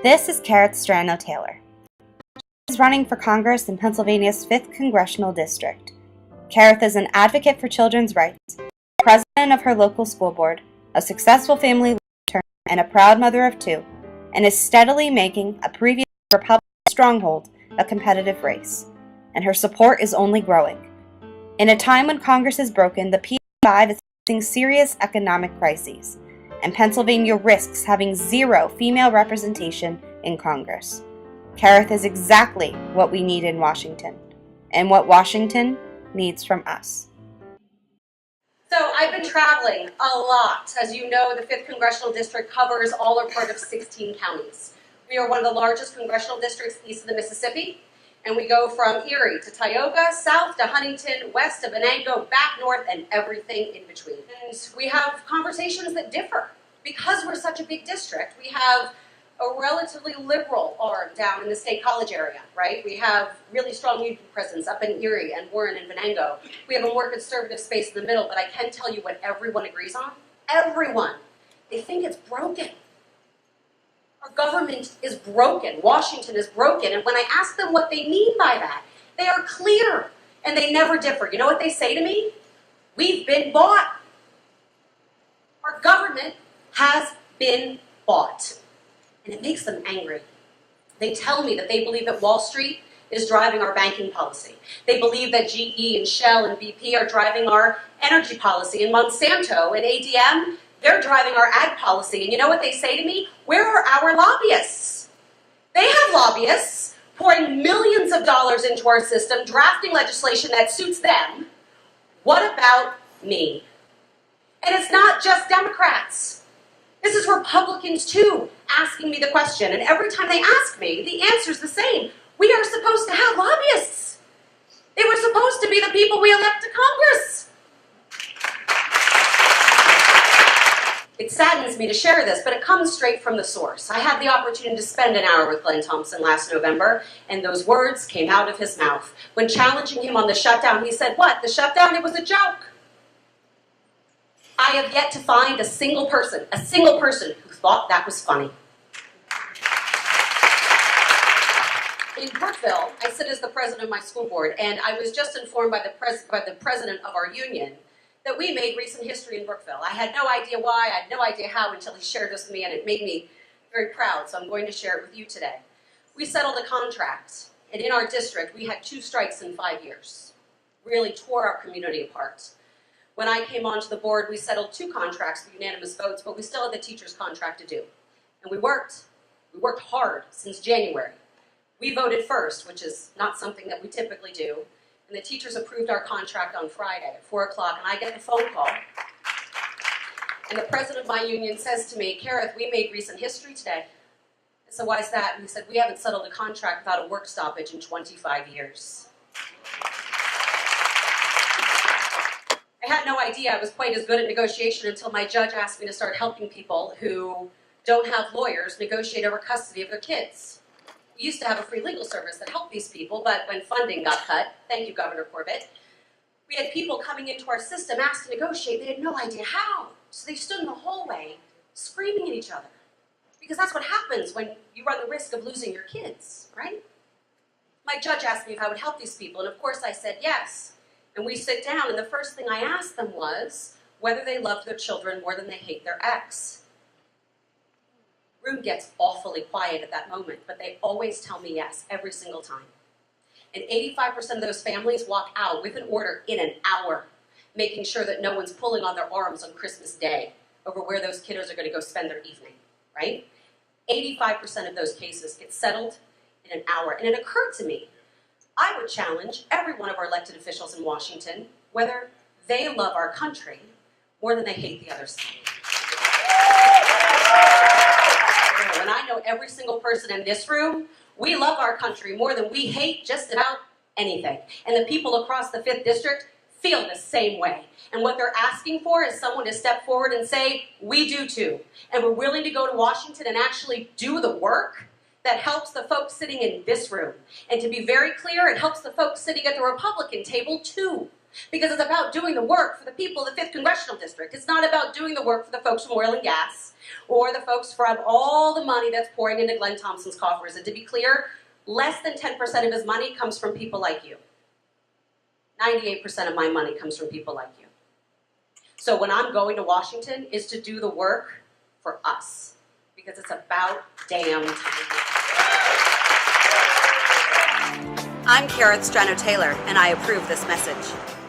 This is Kerith Strano Taylor. She is running for Congress in Pennsylvania's 5th Congressional District. Kerith is an advocate for children's rights, president of her local school board, a successful family leader, and a proud mother of 2, and is steadily making a previous Republican stronghold a competitive race. And her support is only growing. In a time when Congress is broken, the P5 is facing serious economic crises, and Pennsylvania risks having 0 female representation in Congress. Kerith is exactly what we need in Washington, and what Washington needs from us. So I've been traveling a lot. As you know, the 5th Congressional District covers all or part of 16 counties. We are one of the largest congressional districts east of the Mississippi, and we go from Erie to Tioga, south to Huntington, west to Venango, back north, and everything in between. And we have conversations that differ. Because we're such a big district, we have a relatively liberal arm down in the State College area, right? We have really strong union presence up in Erie and Warren and Venango. We have a more conservative space in the middle, but I can tell you what everyone agrees on. Everyone. They think it's broken. Our government is broken. Washington is broken. And when I ask them what they mean by that, they are clear and they never differ. You know what they say to me? We've been bought. Our government has been bought. And it makes them angry. They tell me that they believe that Wall Street is driving our banking policy. They believe that GE and Shell and BP are driving our energy policy. And Monsanto and ADM, they're driving our ag policy. And you know what they say to me? Where are our lobbyists? They have lobbyists pouring millions of dollars into our system, drafting legislation that suits them. What about me? And it's not just Democrats. This is Republicans too, asking me the question. And every time they ask me, the answer's the same. We are supposed to have lobbyists. They were supposed to be the people we elect to Congress. It saddens me to share this, but it comes straight from the source. I had the opportunity to spend an hour with Glenn Thompson last November, and those words came out of his mouth. When challenging him on the shutdown, he said, "What? The shutdown? It was a joke." I have yet to find a single person who thought that was funny. In Brookville, I sit as the president of my school board, and I was just informed by the president of our union that we made recent history in Brookville. I had no idea why, I had no idea how until he shared this with me, and it made me very proud, so I'm going to share it with you today. We settled a contract, and in our district, we had 2 strikes in 5 years. Really tore our community apart. When I came onto the board, we settled 2 contracts with unanimous votes, but we still had the teacher's contract to do. And we worked hard since January. We voted first, which is not something that we typically do, and the teachers approved our contract on Friday at 4 o'clock, and I get the phone call, and the president of my union says to me, "Kerith, we made recent history today." I said, "Why is that?" And he said, "We haven't settled a contract without a work stoppage in 25 years. I had no idea I was quite as good at negotiation until my judge asked me to start helping people who don't have lawyers negotiate over custody of their kids. We used to have a free legal service that helped these people, but when funding got cut, thank you, Governor Corbett, we had people coming into our system asked to negotiate. They had no idea how. So they stood in the hallway screaming at each other. Because that's what happens when you run the risk of losing your kids, right? My judge asked me if I would help these people, and of course I said yes. And we sit down, and the first thing I asked them was whether they loved their children more than they hate their ex. The room gets awfully quiet at that moment, but they always tell me yes, every single time. And 85% of those families walk out with an order in an hour, making sure that no one's pulling on their arms on Christmas Day over where those kiddos are going to go spend their evening, right? 85% of those cases get settled in an hour. And it occurred to me, I would challenge every one of our elected officials in Washington whether they love our country more than they hate the other side. And I know every single person in this room, we love our country more than we hate just about anything. And the people across the 5th District feel the same way. And what they're asking for is someone to step forward and say, we do too. And we're willing to go to Washington and actually do the work that helps the folks sitting in this room. And to be very clear, it helps the folks sitting at the Republican table too. Because it's about doing the work for the people of the 5th Congressional District. It's not about doing the work for the folks from oil and gas. or the folks from all the money that's pouring into Glenn Thompson's coffers. And to be clear, less than 10% of his money comes from people like you. 98% of my money comes from people like you. So when I'm going to Washington is to do the work for us, because it's about damn time. I'm Kerith Strano, and I approve this message.